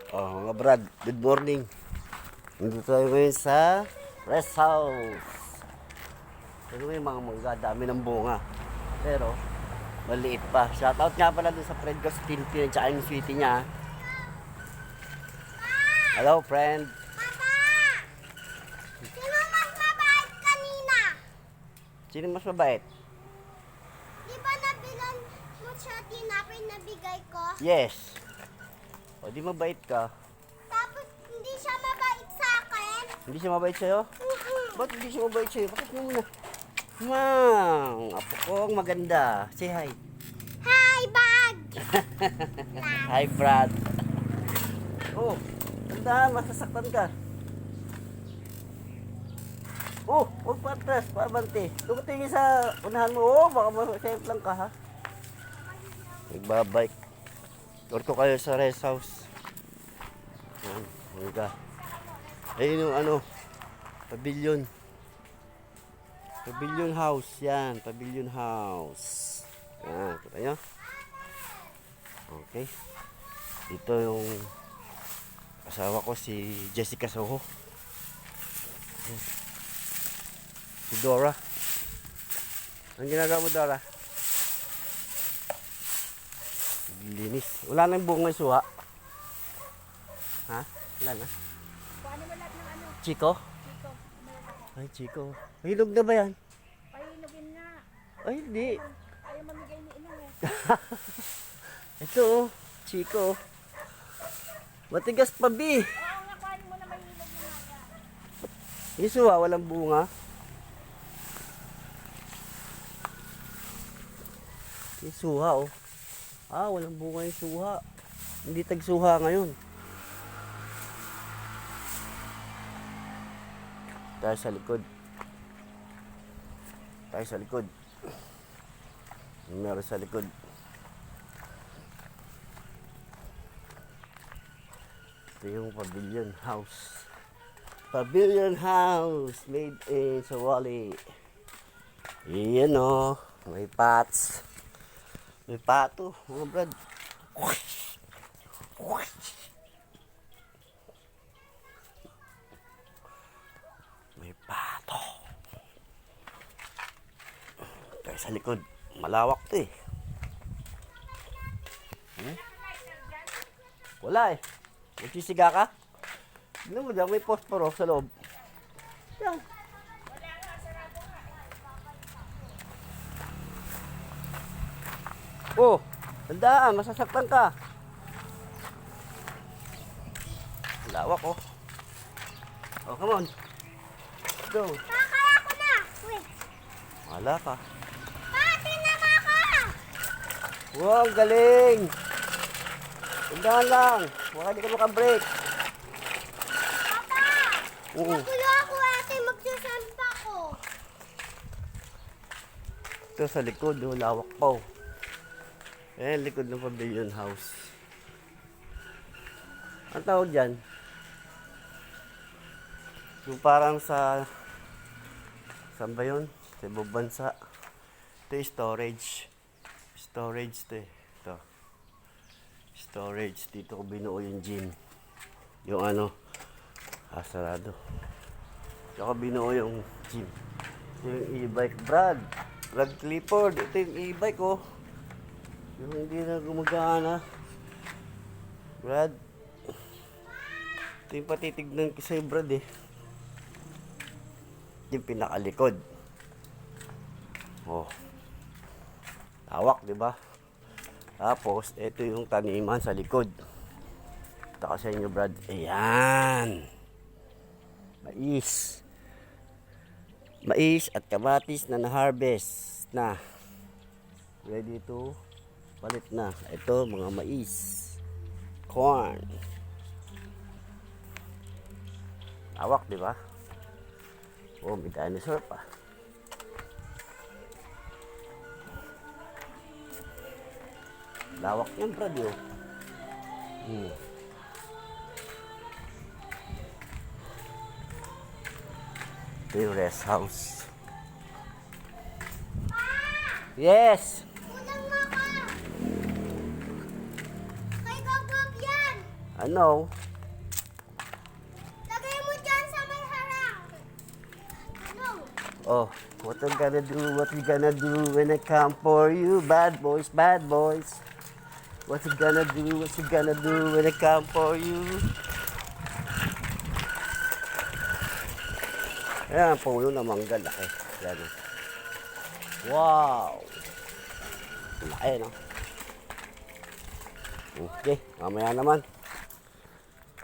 Oh, mga brad, good morning. Nandito tayo ngayon sa rest house. Pero may mga mangga, dami ng bunga. Pero, maliit pa. Shoutout nga pala dun sa friend ko, si Tintin, at saka yung sweetie niya. Hello, friend. Sino mas mabait kanina? Sino mas mabait? Di ba nabilan mo siya tinapay na bigay ko? Yes. O, di mabait ka. Tapos hindi siya mabait sa akin? Hindi siya mabait sa'yo? Mm-mm. Ba't hindi siya mabait sa'yo? Bakit mo muna? Mang, apo kong maganda. Say hi. Hi, bag! Hi, Brad. Oh, tandaan, masasaktan ka. Oh, huwag patras, paabante. Tumatingin sa unahan mo. Oh, baka masayap lang ka, ha? Nagbabike. Tour ko kayo sa rest house. Yan, hangga. Ayun yung ano, pavilion. Pavilion house, yan, pavilion house. Yan, kita nyo? Okay. Dito yung asawa ko, si Jessica Soho. Si Dora. Ang ginagawa mo, Dora? Linis. Wala nang bunga yung suha. Ha? Wala na. Paano mo lahat ng ano? Chico? Chico, Ay, Chico. Hinog na ba yan? pahinugin na. Ay, hindi. Ayaw mamigay ni inang eh. Ito, oh. Chico. Matigas pa, Bi. Oo nga, paano mo na mahinog na nga. Yung suha, walang bunga. Yung suha, oh. Ah, walang bunga yung suha. Hindi tagsuha ngayon. Tayo sa likod. Tayo sa likod. Meron sa likod. Ito yung pavilion house. Pavilion house made in Sawali. Iyan o. May pots. May pato. Mga brad. May pato. Tayo sa likod. Malawak to eh. Wala eh. Nagsisiga ka? Tignan mo dyan, may posporo sa loob. Yan. Oh, tandaan, masasaktan ka. Lawak oh. Oh, come on. Let's go. Kakaya ko na! Wait! Wala ka. Pati na ka! Wow, galing. Tandaan lang. Baka di ka makabreak. Papa! Oo. Nagulo ako ate, magsasampa ko. Ito sa likod, oh, lawak pa oh. Ayan, likod ng pavilion house. Ang tawag dyan? Yung parang sa... Saan ba yun? Sa ibang bansa. Ito yung storage. Storage to eh. Ito. Storage. Dito ko binuo yung gym. Yung ano. Sarado. Dito ko binuo yung gym. Ito yung e-bike. Brad Clifford. Ito yung e-bike oh. Yung hindi na gumagana. Brad. Ito yung patitignan ko sa'yo, Brad eh. Yung pinakalikod. Oh. Hawak, di ba? Tapos, ito yung taniman sa likod. Ito ka sa inyo, Brad. Ayan. Mais. Mais at kamatis na na-harvest na. Ready to palit na. Ito, mga mais. Corn. Hawak, di ba? Oh, may dinosaur pa. Lawak yan, Brad, yun. Ito yung rest house. Yes! Unang maka! Kay Gagab yan! Ano? Lagay mo dyan sa may harang. Ano? Oh, what you gonna do? What you gonna do when I come for you? Bad boys, bad boys. What you gonna do? What you gonna do when I come for you? Ayan, ang puno na mangga. Laki. Yan. Oh. Wow! Laki, no? Okay, mamaya naman.